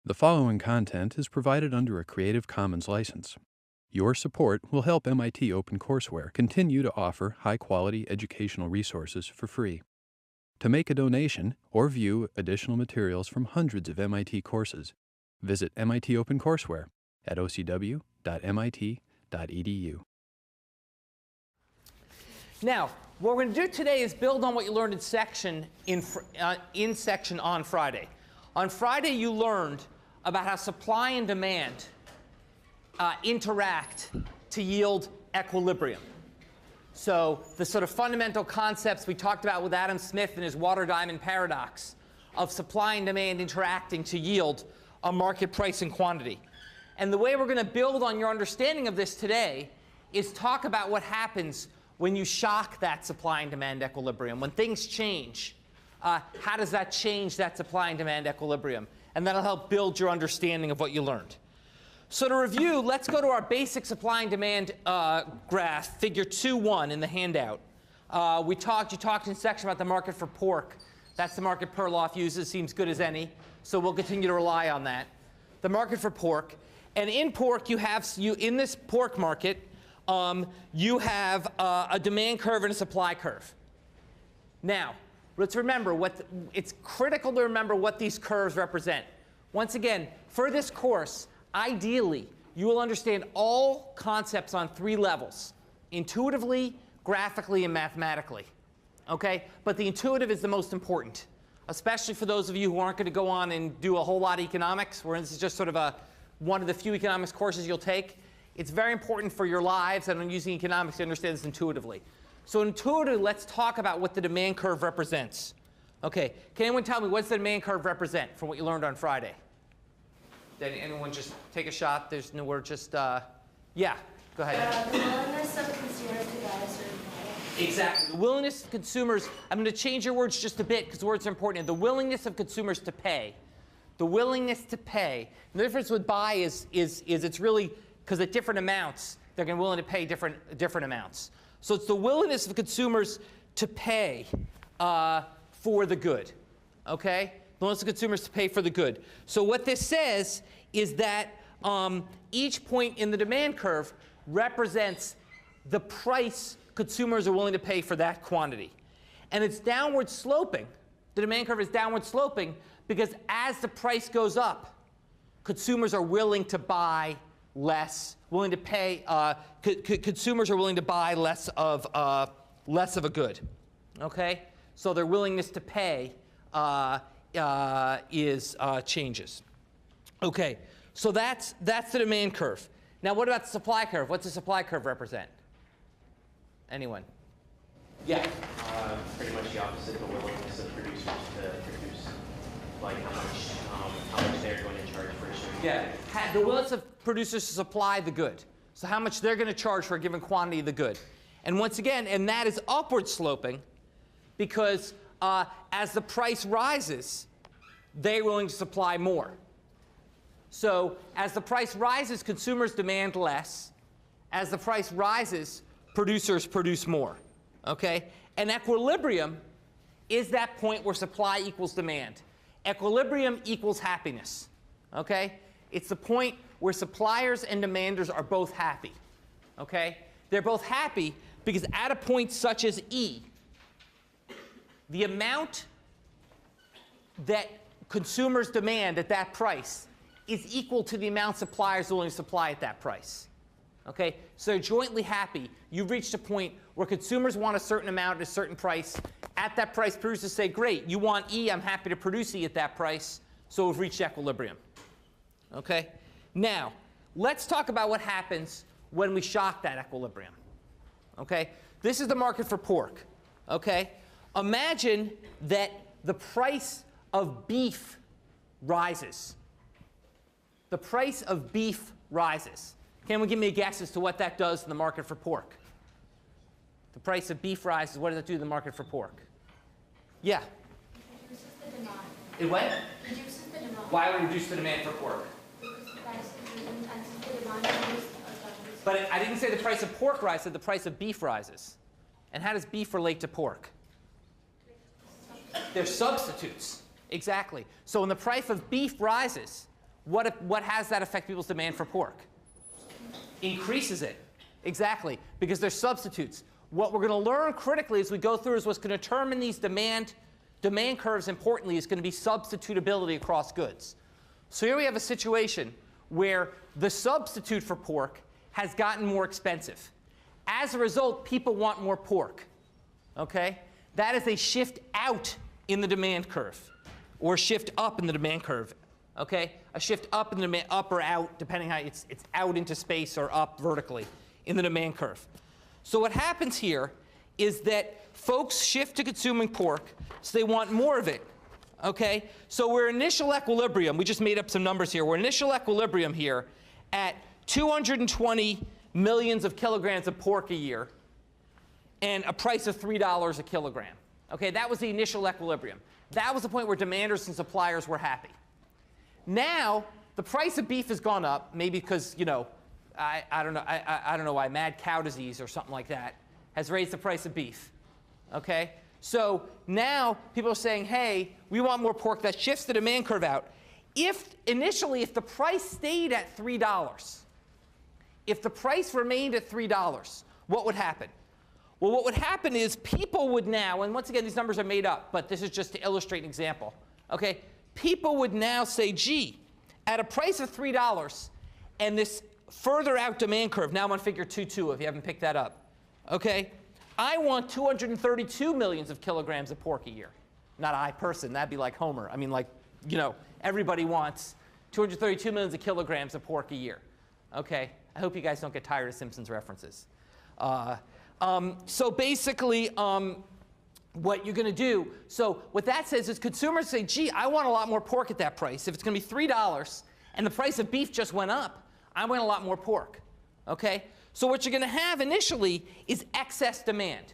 The following content is provided under a Creative Commons license. Your support will help MIT OpenCourseware continue to offer high-quality educational resources for free. To make a donation or view additional materials from hundreds of MIT courses, visit MIT OpenCourseware at ocw.mit.edu. Now, what we're going to do today is build on what you learned in section on Friday. On Friday, you learned about how supply and demand interact to yield equilibrium. So the sort of fundamental concepts we talked about with Adam Smith and his water diamond paradox of supply and demand interacting to yield a market price and quantity. And the way we're going to build on your understanding of this today is talk about what happens when you shock that supply and demand equilibrium. When things change, how does that change that supply and demand equilibrium? And that'll help build your understanding of what you learned. So to review, let's go to our basic supply and demand graph, figure 2.1 in the handout. You talked in section about the market for pork. That's the market Perloff uses, seems good as any. So we'll continue to rely on that. The market for pork. And in pork, in this pork market, you have a demand curve and a supply curve. Now, let's remember, it's critical to remember what these curves represent. Once again, for this course, ideally, you will understand all concepts on 3 levels: intuitively, graphically, and mathematically. Okay? But the intuitive is the most important, especially for those of you who aren't going to go on and do a whole lot of economics, where this is just sort of one of the few economics courses you'll take. It's very important for your lives and on using economics to understand this intuitively. So intuitively, let's talk about what the demand curve represents. OK, can anyone tell me what does the demand curve represent from what you learned on Friday? Did anyone just take a shot? There's no word. Just yeah, go ahead. The willingness of consumers to buy a certain product. Exactly. The willingness of consumers. I'm going to change your words just a bit because words are important. The willingness of consumers to pay. The willingness to pay. And the difference with buy is it's really because at different amounts they're going to be willing to pay different amounts. So it's the willingness of consumers to pay for the good. Okay? The willingness of consumers to pay for the good. So what this says is that each point in the demand curve represents the price consumers are willing to pay for that quantity. And it's downward sloping. The demand curve is downward sloping because as the price goes up, consumers are willing to buy less, willing to pay. Consumers are willing to buy less of a good. Okay, so their willingness to pay changes. Okay, so that's the demand curve. Now, what about the supply curve? What's the supply curve represent? Anyone? Yeah. Pretty much the opposite of the willingness of producers to produce, like how much they're going to charge for a certain. Yeah. The willingness of producers to supply the good. So how much they're going to charge for a given quantity of the good. And once again, and that is upward sloping because as the price rises, they're willing to supply more. So as the price rises, consumers demand less. As the price rises, producers produce more. Okay? And equilibrium is that point where supply equals demand. Equilibrium equals happiness. Okay? It's the point where suppliers and demanders are both happy. Okay? They're both happy because at a point such as E, the amount that consumers demand at that price is equal to the amount suppliers are willing to supply at that price. Okay? So they're jointly happy. You've reached a point where consumers want a certain amount at a certain price. At that price, producers say, great, you want E, I'm happy to produce E at that price. So we've reached equilibrium. Okay? Now, let's talk about what happens when we shock that equilibrium. Okay? This is the market for pork. Okay? Imagine that the price of beef rises. The price of beef rises. Can anyone give me a guess as to what that does to the market for pork? The price of beef rises. What does that do to the market for pork? Yeah? It reduces the demand. It what? Reduces the demand. Why would it reduce the demand for pork? Because the price and the demand reduces. But I didn't say the price of pork rises, I said the price of beef rises. And how does beef relate to pork? They're substitutes. Exactly. So when the price of beef rises, what has that affect people's demand for pork? Increases it. Exactly, because they're substitutes. What we're going to learn critically as we go through is what's going to determine these demand curves, importantly, is going to be substitutability across goods. So here we have a situation where the substitute for pork has gotten more expensive. As a result, people want more pork. Okay? That is a shift out in the demand curve, or shift up in the demand curve. Okay? A shift up in the demand, up or out, depending how it's out into space or up vertically in the demand curve. So what happens here is that folks shift to consuming pork, so they want more of it. Okay? So we're initial equilibrium. We just made up some numbers here. We're initial equilibrium here at 220 millions of kilograms of pork a year and a price of $3 a kilogram. Okay? That was the initial equilibrium. That was the point where demanders and suppliers were happy. Now, the price of beef has gone up, maybe because, you know, I don't know why, mad cow disease or something like that has raised the price of beef. Okay? So now people are saying, hey, we want more pork. That shifts the demand curve out. Initially, if the price stayed at $3, if the price remained at $3, what would happen? Well, what would happen is people would now, and once again, these numbers are made up, but this is just to illustrate an example. Okay? People would now say, gee, at a price of $3 and this further out demand curve, now I'm on figure 2.2 if you haven't picked that up. Okay? I want 232 millions of kilograms of pork a year. Not I person, that'd be like Homer. I mean, like, you know, everybody wants 232 millions of kilograms of pork a year. Okay? I hope you guys don't get tired of Simpsons references. So basically, what you're going to do, so what that says is consumers say, gee, I want a lot more pork at that price. If it's going to be $3 and the price of beef just went up, I want a lot more pork. Okay? So what you're going to have initially is excess demand.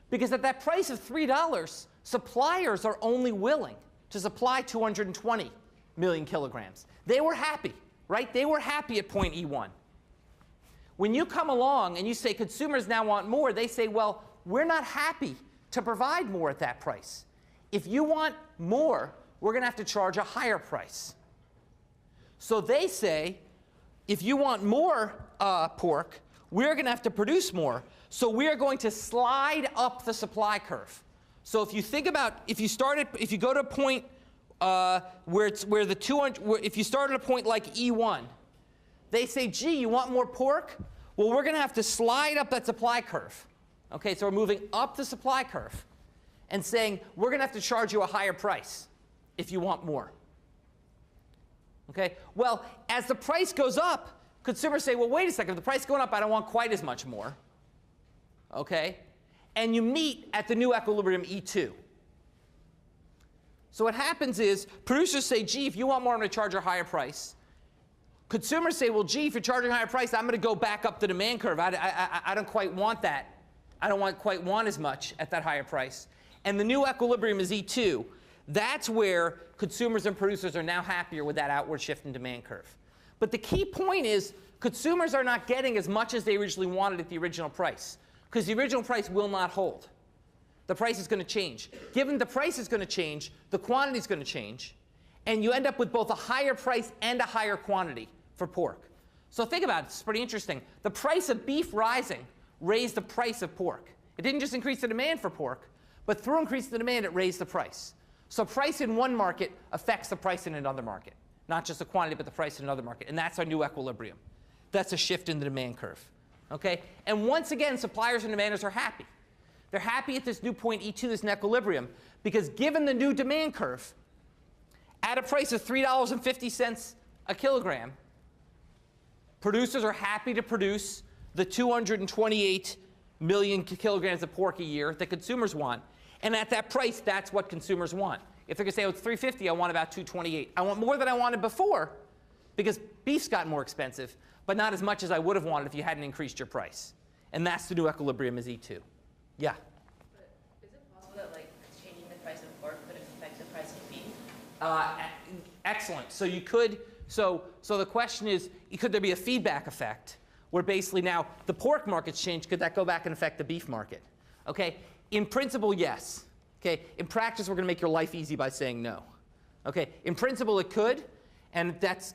Because at that price of $3, suppliers are only willing to supply 220 million kilograms. They were happy, right? They were happy at point E1. When you come along and you say consumers now want more, they say, well, we're not happy to provide more at that price. If you want more, we're going to have to charge a higher price. So they say, if you want more pork, we're going to have to produce more. So we're going to slide up the supply curve. So if you think about, if you go to a point if you start at a point like E1, they say, gee, you want more pork? Well, we're going to have to slide up that supply curve. Okay, so we're moving up the supply curve and saying, we're going to have to charge you a higher price if you want more. Okay, well, as the price goes up, consumers say, well, wait a second, if the price is going up, I don't want quite as much more. Okay, and you meet at the new equilibrium E2. So what happens is producers say, gee, if you want more, I'm going to charge a higher price. Consumers say, well, gee, if you're charging a higher price, I'm going to go back up the demand curve. I don't quite want that. I don't quite want as much at that higher price. And the new equilibrium is E2. That's where consumers and producers are now happier with that outward shift in demand curve. But the key point is consumers are not getting as much as they originally wanted at the original price, because the original price will not hold. The price is going to change. Given the price is going to change, the quantity is going to change, and you end up with both a higher price and a higher quantity for pork. So think about it. It's pretty interesting. The price of beef rising raised the price of pork. It didn't just increase the demand for pork, but through increasing the demand, it raised the price. So price in one market affects the price in another market. Not just the quantity, but the price in another market. And that's our new equilibrium. That's a shift in the demand curve. Okay? And once again, suppliers and demanders are happy. They're happy at this new point E2, this equilibrium, because given the new demand curve, at a price of $3.50 a kilogram, producers are happy to produce the 228 million kilograms of pork a year that consumers want. And at that price, that's what consumers want. If they're going to say, oh, it's $3.50, I want about $2.28. I want more than I wanted before because beef's gotten more expensive, but not as much as I would have wanted if you hadn't increased your price. And that's the new equilibrium is E2. Yeah? But is it possible that like changing the price of pork could affect the price of beef? Excellent. So you could, so the question is, could there be a feedback effect where basically now the pork market's changed, could that go back and affect the beef market? Okay? In principle, yes. Okay? In practice, we're going to make your life easy by saying no. Okay? In principle, it could, and that's